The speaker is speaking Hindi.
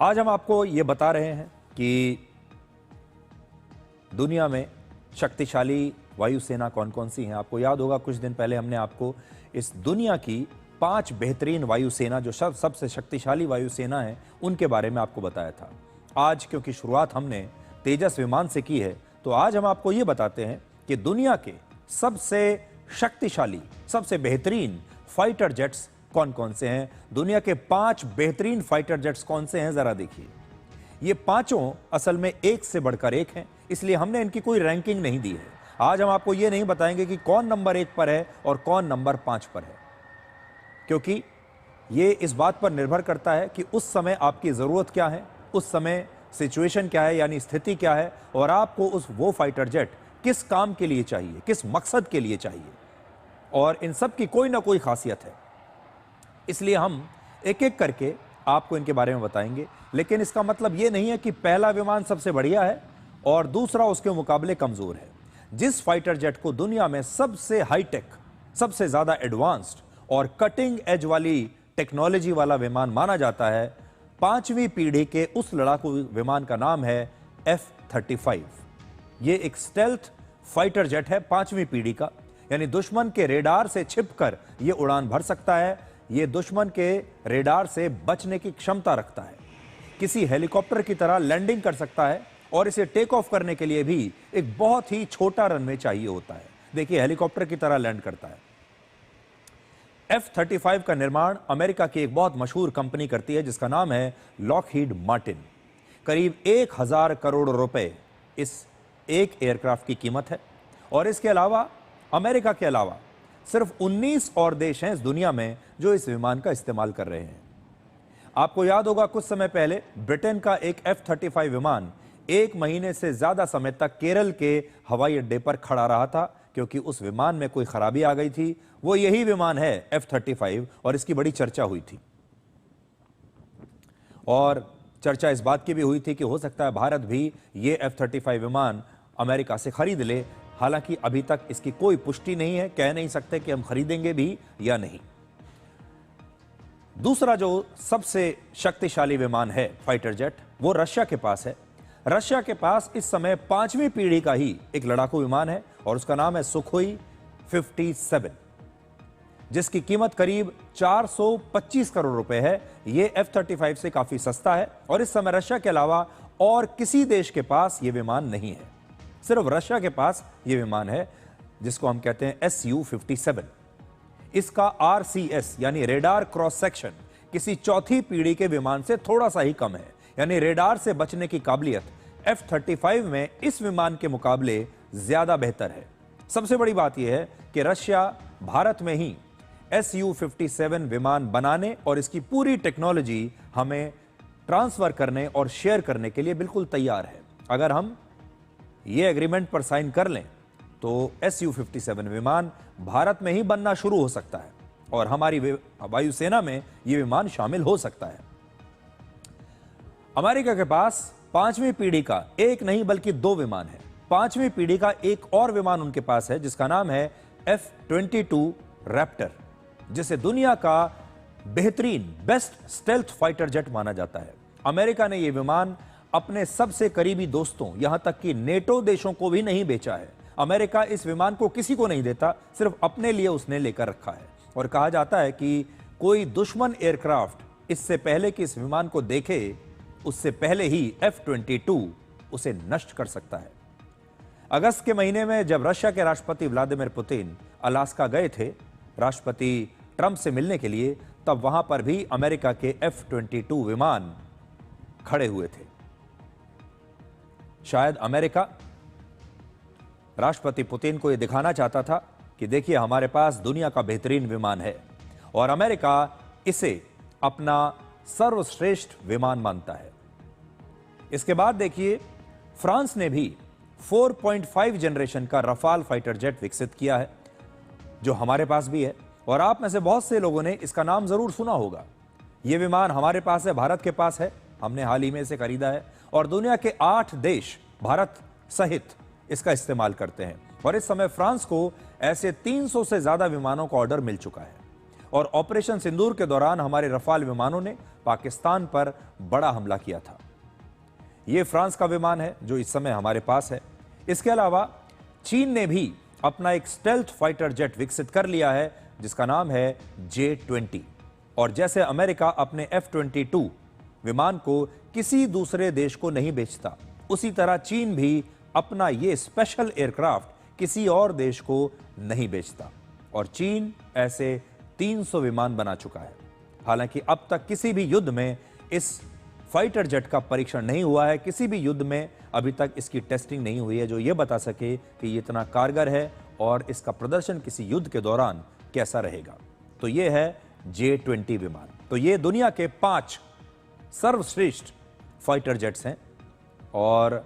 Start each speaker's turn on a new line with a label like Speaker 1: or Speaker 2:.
Speaker 1: आज हम आपको ये बता रहे हैं कि दुनिया में शक्तिशाली वायुसेना कौन कौन सी हैं। आपको याद होगा कुछ दिन पहले हमने आपको इस दुनिया की 5 बेहतरीन वायुसेना जो सबसे शक्तिशाली वायुसेना है उनके बारे में आपको बताया था। आज क्योंकि शुरुआत हमने तेजस विमान से की है, तो आज हम आपको ये बताते हैं कि दुनिया के सबसे शक्तिशाली, सबसे बेहतरीन फाइटर जेट्स कौन कौन से हैं। दुनिया के 5 बेहतरीन फाइटर जेट्स कौन से हैं, जरा देखिए। ये पांचों असल में एक से बढ़कर एक हैं, इसलिए हमने इनकी कोई रैंकिंग नहीं दी है। आज हम आपको ये नहीं बताएंगे कि कौन नंबर 1 पर है और कौन नंबर 5 पर है, क्योंकि ये इस बात पर निर्भर करता है कि उस समय आपकी जरूरत क्या है, उस समय सिचुएशन क्या है, यानी स्थिति क्या है, और आपको वो फाइटर जेट किस काम के लिए चाहिए, किस मकसद के लिए चाहिए। और इन सब की कोई ना कोई खासियत है, इसलिए हम एक एक करके आपको इनके बारे में बताएंगे। लेकिन इसका मतलब यह नहीं है कि पहला विमान सबसे बढ़िया है और दूसरा उसके मुकाबले कमजोर है। जिस फाइटर जेट को दुनिया में सबसे हाईटेक, सबसे ज्यादा एडवांस्ड और कटिंग एज वाली टेक्नोलॉजी वाला विमान माना जाता है, 5वीं पीढ़ी के उस लड़ाकू विमान का नाम है F-35। यह एक स्टेल्थ फाइटर जेट है 5वीं पीढ़ी का, यानी दुश्मन के रेडार से छिपकर यह उड़ान भर सकता है। यह दुश्मन के रेडार से बचने की क्षमता रखता है, किसी हेलीकॉप्टर की तरह लैंडिंग कर सकता है, और इसे टेक ऑफ करने के लिए भी एक बहुत ही छोटा रनवे चाहिए होता है। देखिए, हेलीकॉप्टर की तरह लैंड करता है। F-35 का निर्माण अमेरिका की एक बहुत मशहूर कंपनी करती है जिसका नाम है लॉकहीड मार्टिन। करीब 1000 करोड़ रुपए इस एक एयरक्राफ्ट की कीमत है, और इसके अलावा अमेरिका के अलावा सिर्फ 19 और देश हैं इस दुनिया में जो इस विमान का इस्तेमाल कर रहे हैं। आपको याद होगा कुछ समय पहले ब्रिटेन का एक F-35 विमान 1 महीने से ज्यादा समय तक केरल के हवाई अड्डे पर खड़ा रहा था, क्योंकि उस विमान में कोई खराबी आ गई थी। वो यही विमान है F-35, और इसकी बड़ी चर्चा हुई थी। और चर्चा इस बात की भी हुई थी कि हो सकता है भारत भी ये F-35 विमान अमेरिका से खरीद ले। हालांकि अभी तक इसकी कोई पुष्टि नहीं है, कह नहीं सकते कि हम खरीदेंगे भी या नहीं। दूसरा जो सबसे शक्तिशाली विमान है फाइटर जेट, वो रशिया के पास है। रशिया के पास इस समय 5वीं पीढ़ी का ही एक लड़ाकू विमान है, और उसका नाम है सुखोई 57, जिसकी कीमत करीब 425 करोड़ रुपए है। यह F-35 से काफी सस्ता है, और इस समय रशिया के अलावा और किसी देश के पास यह विमान नहीं है। सिर्फ रशिया के पास यह विमान है, जिसको हम कहते हैं Su-57। इसका RCS यानी रेडार क्रॉस सेक्शन किसी चौथी पीढ़ी के विमान से थोड़ा सा ही कम है, यानी रेडार से बचने की काबिलियत F-35 में इस विमान के मुकाबले ज्यादा बेहतर है। सबसे बड़ी बात यह है कि रशिया भारत में ही Su-57 विमान बनाने और इसकी पूरी टेक्नोलॉजी हमें ट्रांसफर करने और शेयर करने के लिए बिल्कुल तैयार है। अगर हम ये एग्रीमेंट पर साइन कर लें तो Su-57 विमान भारत में ही बनना शुरू हो सकता है, और हमारी वायुसेना में यह विमान शामिल हो सकता है। अमेरिका के पास 5वीं पीढ़ी का एक नहीं बल्कि 2 विमान है। 5वीं पीढ़ी का एक और विमान उनके पास है जिसका नाम है F-22 रैप्टर, जिसे दुनिया का बेहतरीन बेस्ट स्टेल्थ फाइटर जेट माना जाता है। अमेरिका ने यह विमान अपने सबसे करीबी दोस्तों, यहां तक कि नेटो देशों को भी नहीं बेचा है। अमेरिका इस विमान को किसी को नहीं देता, सिर्फ अपने लिए उसने लेकर रखा है। और कहा जाता है कि कोई दुश्मन एयरक्राफ्ट इससे पहले कि इस विमान को देखे, उससे पहले ही F-22 उसे नष्ट कर सकता है। अगस्त के महीने में जब रशिया के राष्ट्रपति व्लादिमीर पुतिन अलास्का गए थे राष्ट्रपति ट्रंप से मिलने के लिए, तब वहां पर भी अमेरिका के F-22 विमान खड़े हुए थे। शायद अमेरिका राष्ट्रपति पुतिन को यह दिखाना चाहता था कि देखिए, हमारे पास दुनिया का बेहतरीन विमान है, और अमेरिका इसे अपना सर्वश्रेष्ठ विमान मानता है। इसके बाद देखिए, फ्रांस ने भी 4.5 जनरेशन का रफाल फाइटर जेट विकसित किया है, जो हमारे पास भी है, और आप में से बहुत से लोगों ने इसका नाम जरूर सुना होगा। यह विमान हमारे पास है, भारत के पास है, हमने हाल ही में इसे खरीदा है, और दुनिया के 8 देश भारत सहित इसका इस्तेमाल करते हैं। और इस समय फ्रांस को ऐसे 300 से ज्यादा विमानों का ऑर्डर मिल चुका है। और ऑपरेशन सिंदूर के दौरान हमारे रफाल विमानों ने पाकिस्तान पर बड़ा हमला किया था। यह फ्रांस का विमान है जो इस समय हमारे पास है। इसके अलावा चीन ने भी अपना एक स्टेल्थ फाइटर जेट विकसित कर लिया है जिसका नाम है J-20। और जैसे अमेरिका अपने F-22 विमान को किसी दूसरे देश को नहीं बेचता, उसी तरह चीन भी अपना यह स्पेशल एयरक्राफ्ट किसी और देश को नहीं बेचता। और चीन ऐसे 300 विमान बना चुका है। हालांकि अब तक किसी भी युद्ध में इस फाइटर जेट का परीक्षण नहीं हुआ है, किसी भी युद्ध में अभी तक इसकी टेस्टिंग नहीं हुई है जो यह बता सके कि ये इतना कारगर है और इसका प्रदर्शन किसी युद्ध के दौरान कैसा रहेगा। तो यह है J-20 विमान। तो ये दुनिया के 5 सर्वश्रेष्ठ फाइटर जेट्स हैं और